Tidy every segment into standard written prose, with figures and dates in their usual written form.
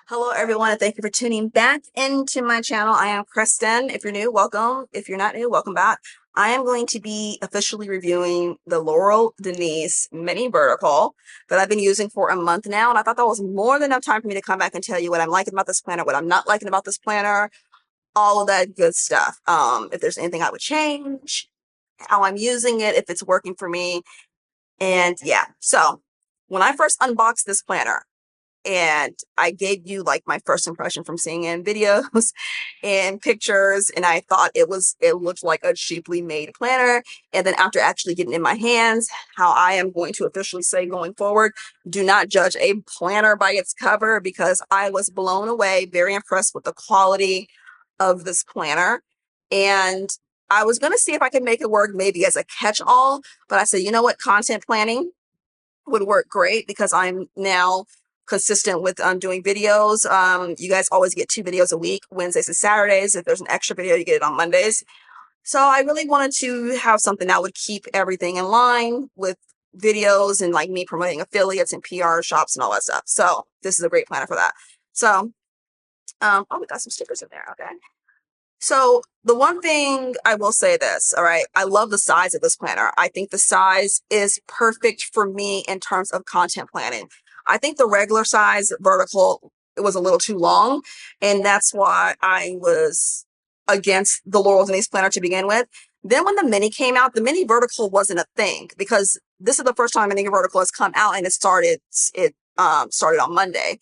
Hello, everyone, and thank you for tuning back into my channel. I am Kristen. If you're new, welcome. If you're not new, welcome back. I am going to be officially reviewing the Laurel Denise Mini Vertical that I've been using for a month now, and I thought that was more than enough time for me to come back and tell you what I'm liking about this planner, what I'm not liking about this planner, all of that good stuff. If there's anything I would change, how I'm using it, if it's working for me, and yeah. So when I first unboxed this planner, and I gave you like my first impression from seeing it in videos and pictures, and I thought it looked like a cheaply made planner. And then after actually getting it in my hands, how I am going to officially say going forward, do not judge a planner by its cover, because I was blown away, very impressed with the quality of this planner. And I was going to see if I could make it work maybe as a catch-all, but I said, you know what, content planning would work great because I'm now consistent with doing videos. You guys always get 2 videos a week, Wednesdays and Saturdays. If there's an extra video, you get it on Mondays. So I really wanted to have something that would keep everything in line with videos and like me promoting affiliates and PR shops and all that stuff. So this is a great planner for that. So, oh, we got some stickers in there. Okay. So the one thing I will say this, all right, I love the size of this planner. I think the size is perfect for me in terms of content planning. I think the regular size vertical, it was a little too long, and that's why I was against the Laurel Denise planner to begin with. Then when the mini came out, the mini vertical wasn't a thing because this is the first time a mini vertical has come out, and it started on Monday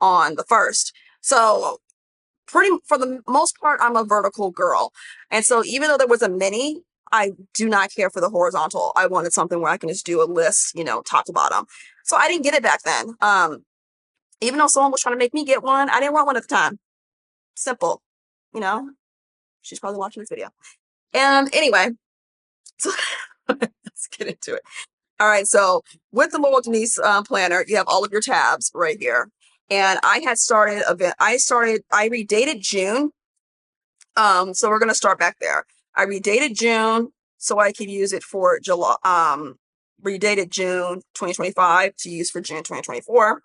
on the 1st. So for the most part, I'm a vertical girl. And so even though there was a mini, I do not care for the horizontal. I wanted something where I can just do a list, top to bottom. So I didn't get it back then. Even though someone was trying to make me get one, I didn't want one at the time. Simple, you know, she's probably watching this video. And anyway, so let's get into it. All right, so with the Laurel Denise planner, you have all of your tabs right here. And I redated June. So we're going to start back there. I redated June so I could use it for July, redated June 2025 to use for June 2024.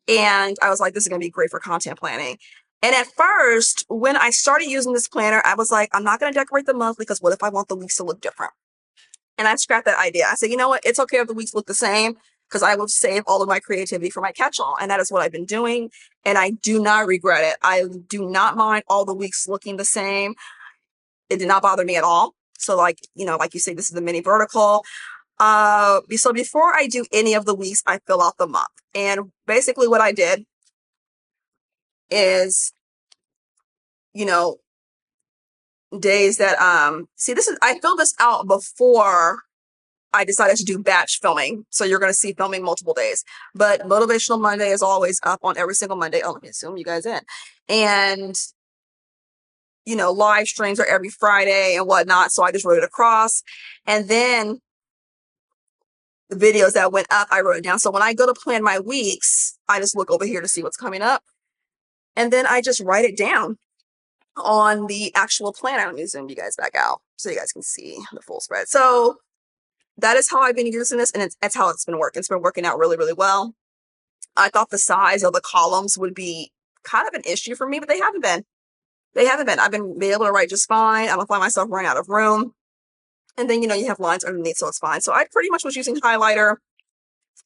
And I was like, this is going to be great for content planning. And at first, when I started using this planner, I was like, I'm not going to decorate the month because what if I want the weeks to look different? And I scrapped that idea. I said, you know what? It's okay if the weeks look the same because I will save all of my creativity for my catch-all. And that is what I've been doing. And I do not regret it. I do not mind all the weeks looking the same. It did not bother me at all. So like you say, this is the mini vertical. So before I do any of the weeks, I fill out the month. And basically what I did is, days that, I filled this out before I decided to do batch filming. So you're going to see filming multiple days. But Motivational Monday is always up on every single Monday. Oh, let me zoom you guys in. And, live streams are every Friday and whatnot. So I just wrote it across. And then the videos that went up, I wrote it down. So when I go to plan my weeks, I just look over here to see what's coming up. And then I just write it down on the actual planner. Let me zoom you guys back out so you guys can see the full spread. So that is how I've been using this, and that's how it's been working. It's been working out really, really well. I thought the size of the columns would be kind of an issue for me, but they haven't been. I've been able to write just fine. I don't find myself running out of room. And then, you have lines underneath, so it's fine. So I pretty much was using highlighter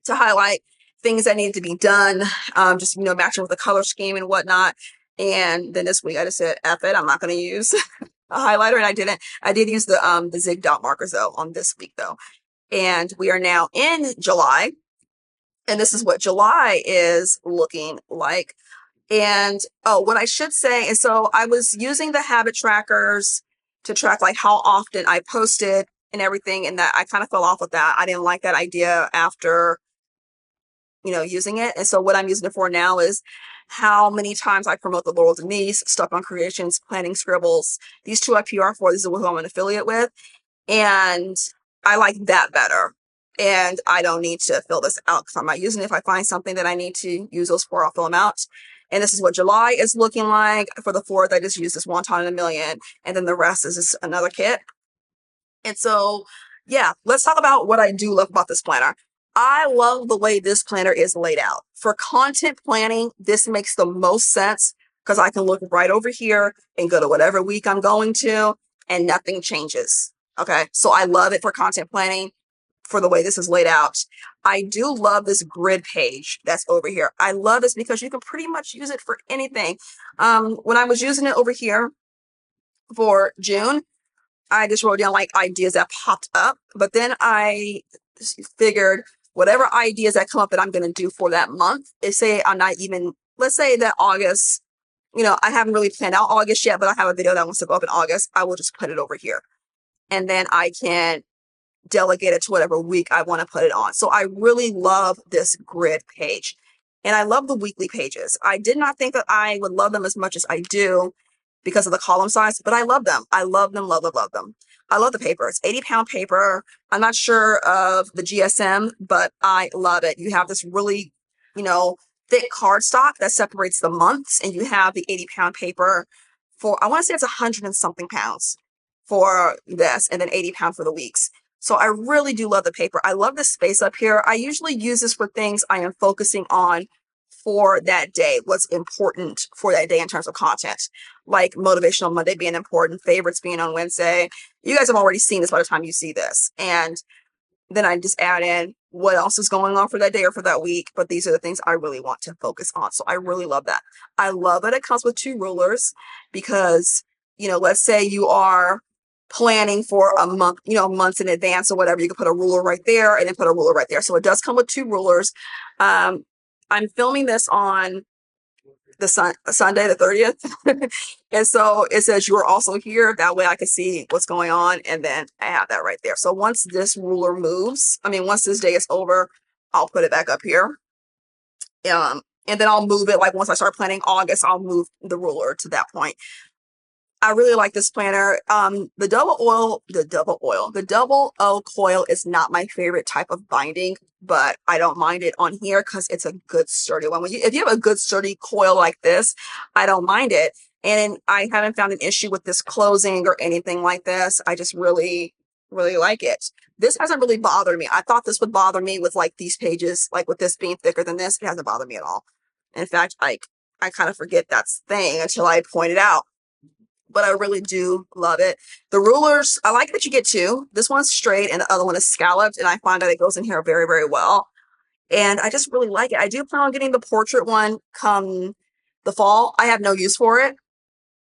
to highlight things that needed to be done, just, matching with the color scheme and whatnot. And then this week I just said, F it, I'm not going to use a highlighter. And I didn't. I did use the zig dot markers, though, on this week, though. And we are now in July. And this is what July is looking like. And, what I should say is, so I was using the habit trackers to track like how often I posted and everything. And that I kind of fell off with that. I didn't like that idea after, using it. And so what I'm using it for now is how many times I promote the Laurel Denise, Stuck on Creations, Planning Scribbles. These 2 I PR for. This is who I'm an affiliate with. And I like that better. And I don't need to fill this out because I'm not using it. If I find something that I need to use those for, I'll fill them out. And this is what July is looking like. For the 4th, I just used this one time in a million. And then the rest is just another kit. And so, yeah, let's talk about what I do love about this planner. I love the way this planner is laid out. For content planning, this makes the most sense because I can look right over here and go to whatever week I'm going to and nothing changes. Okay, so I love it for content planning for the way this is laid out. I do love this grid page that's over here. I love this because you can pretty much use it for anything. When I was using it over here for June, I just wrote down like ideas that popped up, but then I figured whatever ideas that come up that I'm going to do for that month is, say I'm not even, let's say that August, I haven't really planned out August yet, but I have a video that wants to go up in August. I will just put it over here. And then I can delegate it to whatever week I want to put it on. So I really love this grid page. And I love the weekly pages. I did not think that I would love them as much as I do because of the column size, but I love them. I love them, love them, love them. I love the paper. It's 80-pound paper. I'm not sure of the GSM, but I love it. You have this really, thick cardstock that separates the months, and you have the 80-pound paper for, I want to say it's 100 and something pounds for this, and then 80 pounds for the weeks. So I really do love the paper. I love the space up here. I usually use this for things I am focusing on for that day, what's important for that day in terms of content, like Motivational Monday being important, favorites being on Wednesday. You guys have already seen this by the time you see this. And then I just add in what else is going on for that day or for that week. But these are the things I really want to focus on. So I really love that. I love that it comes with 2 rulers because, let's say you are planning for a month, months in advance or whatever, you can put a ruler right there and then put a ruler right there. So it does come with 2 rulers. I'm filming this on the Sunday, the 30th. And so it says you are also here. That way I can see what's going on. And then I have that right there. So once this ruler moves, once this day is over, I'll put it back up here. And then I'll move it. Like once I start planning August, I'll move the ruler to that point. I really like this planner. The double O coil is not my favorite type of binding, but I don't mind it on here because it's a good sturdy one. If you have a good sturdy coil like this, I don't mind it. And I haven't found an issue with this closing or anything like this. I just really, really like it. This hasn't really bothered me. I thought this would bother me with like these pages, like with this being thicker than this. It hasn't bothered me at all. In fact, I kind of forget that's the thing until I point it out. But I really do love it. The rulers, I like that you get 2. This one's straight and the other one is scalloped, and I find that it goes in here very, very well. And I just really like it. I do plan on getting the portrait one come the fall. I have no use for it,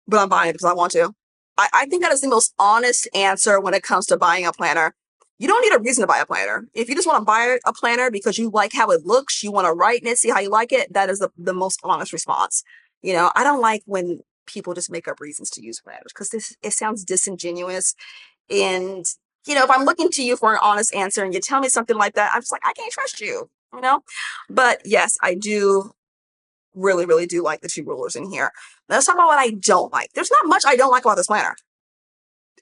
but I'm buying it because I want to. I think that is the most honest answer when it comes to buying a planner. You don't need a reason to buy a planner. If you just want to buy a planner because you like how it looks, you want to write in it, see how you like it, that is the most honest response. I don't like when people just make up reasons to use planners because it sounds disingenuous. And if I'm looking to you for an honest answer and you tell me something like that, I'm just like, I can't trust you. But yes, I do really, really do like the 2 rulers in here. Let's talk about what I don't like. There's not much I don't like about this planner.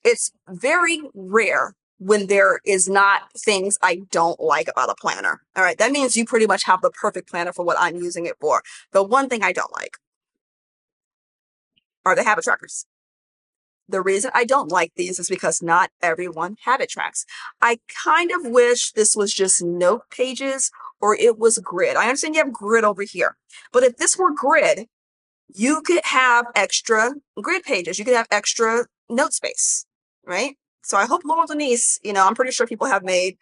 It's very rare when there is not things I don't like about a planner. All right, that means you pretty much have the perfect planner for what I'm using it for. The one thing I don't like are the habit trackers. The reason I don't like these is because not everyone habit tracks. I kind of wish this was just note pages or it was grid. I understand you have grid over here, but if this were grid, you could have extra grid pages. You could have extra note space, right? So I hope Laurel Denise, I'm pretty sure people have made,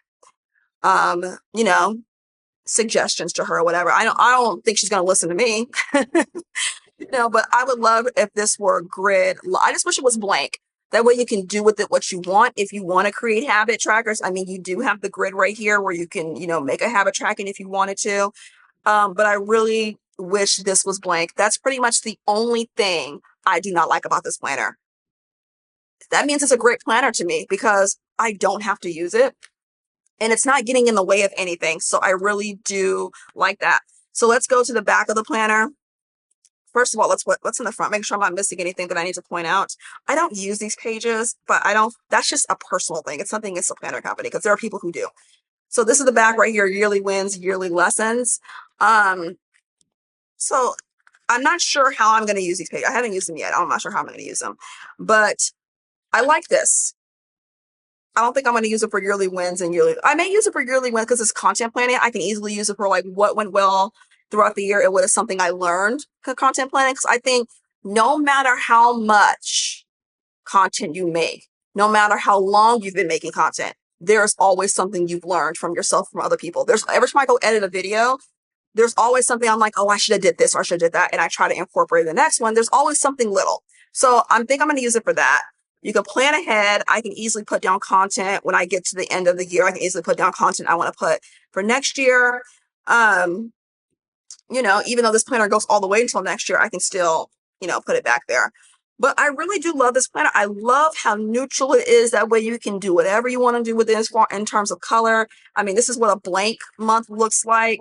suggestions to her or whatever. I don't think she's going to listen to me. But I would love if this were grid. I just wish it was blank. That way you can do with it what you want. If you want to create habit trackers, you do have the grid right here where you can, make a habit tracking if you wanted to. But I really wish this was blank. That's pretty much the only thing I do not like about this planner. That means it's a great planner to me because I don't have to use it and it's not getting in the way of anything. So I really do like that. So let's go to the back of the planner. First of all, what's in the front. Make sure I'm not missing anything that I need to point out. I don't use these pages, but that's just a personal thing. It's something against the planner company because there are people who do. So this is the back right here, yearly wins, yearly lessons. So I'm not sure how I'm going to use these pages. I haven't used them yet. I'm not sure how I'm going to use them, but I like this. I don't think I'm going to use it for yearly wins and yearly. I may use it for yearly wins because it's content planning. I can easily use it for like what went well throughout the year and what is something I learned for content planning. Because I think no matter how much content you make, no matter how long you've been making content, there's always something you've learned from yourself, from other people. There's every time I go edit a video, there's always something I'm like, oh, I should have did this or I should have did that. And I try to incorporate the next one. There's always something little. So I think I'm going to use it for that. You can plan ahead. I can easily put down content when I get to the end of the year. I can easily put down content I want to put for next year. Um, even though this planner goes all the way until next year, I can still, put it back there. But I really do love this planner. I love how neutral it is. That way you can do whatever you want to do with it in terms of color. I mean, this is what a blank month looks like.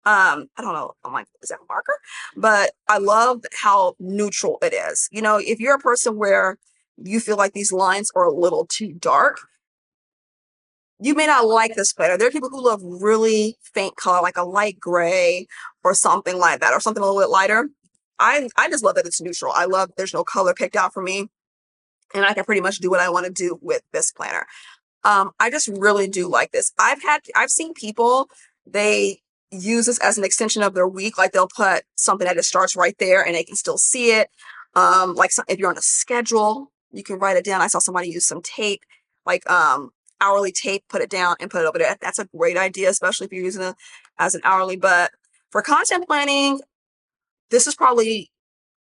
I don't know. I'm like, is that a marker? But I love how neutral it is. If you're a person where you feel like these lines are a little too dark, you may not like this planner. There are people who love really faint color, like a light gray or something like that, or something a little bit lighter. I just love that it's neutral. I love there's no color picked out for me, and I can pretty much do what I want to do with this planner. I just really do like this. I've seen people, they use this as an extension of their week. Like they'll put something that it starts right there and they can still see it. If you're on a schedule, you can write it down. I saw somebody use some tape, like hourly tape, put it down and put it over there. That's a great idea, especially if you're using it as an hourly. But for content planning, this is probably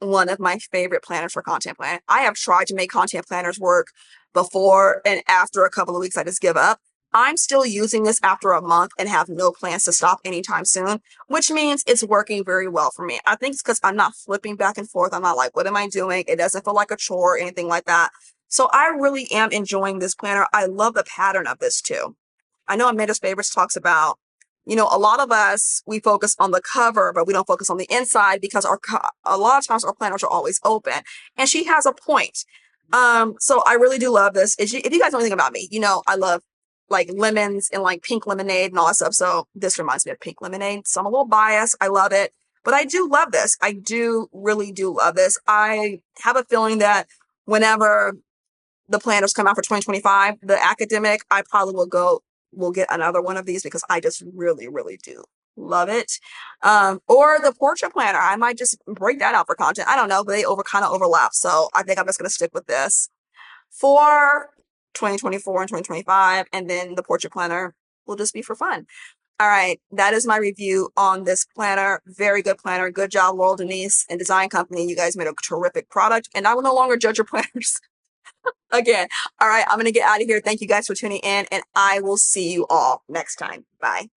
one of my favorite planners for content planning. I have tried to make content planners work before, and after a couple of weeks, I just give up. I'm still using this after a month and have no plans to stop anytime soon, which means it's working very well for me. I think it's because I'm not flipping back and forth. I'm not like, what am I doing? It doesn't feel like a chore or anything like that. So I really am enjoying this planner. I love the pattern of this too. I know Amanda's Favorites talks about, a lot of us, we focus on the cover, but we don't focus on the inside because a lot of times our planners are always open. And she has a point. So I really do love this. If you guys know anything about me, I love like lemons and like pink lemonade and all that stuff. So this reminds me of pink lemonade. So I'm a little biased. I love it. But I do love this. I do really do love this. I have a feeling that whenever the planners come out for 2025, the academic, I probably will get another one of these because I just really, really do love it. Or the portrait planner, I might just break that out for content. I don't know, but they kind of overlap. So I think I'm just going to stick with this for 2024 and 2025. And then the portrait planner will just be for fun. All right, that is my review on this planner. Very good planner. Good job, Laurel Denise and Design Company. You guys made a terrific product, and I will no longer judge your planners again. All right, I'm going to get out of here. Thank you guys for tuning in, and I will see you all next time. Bye.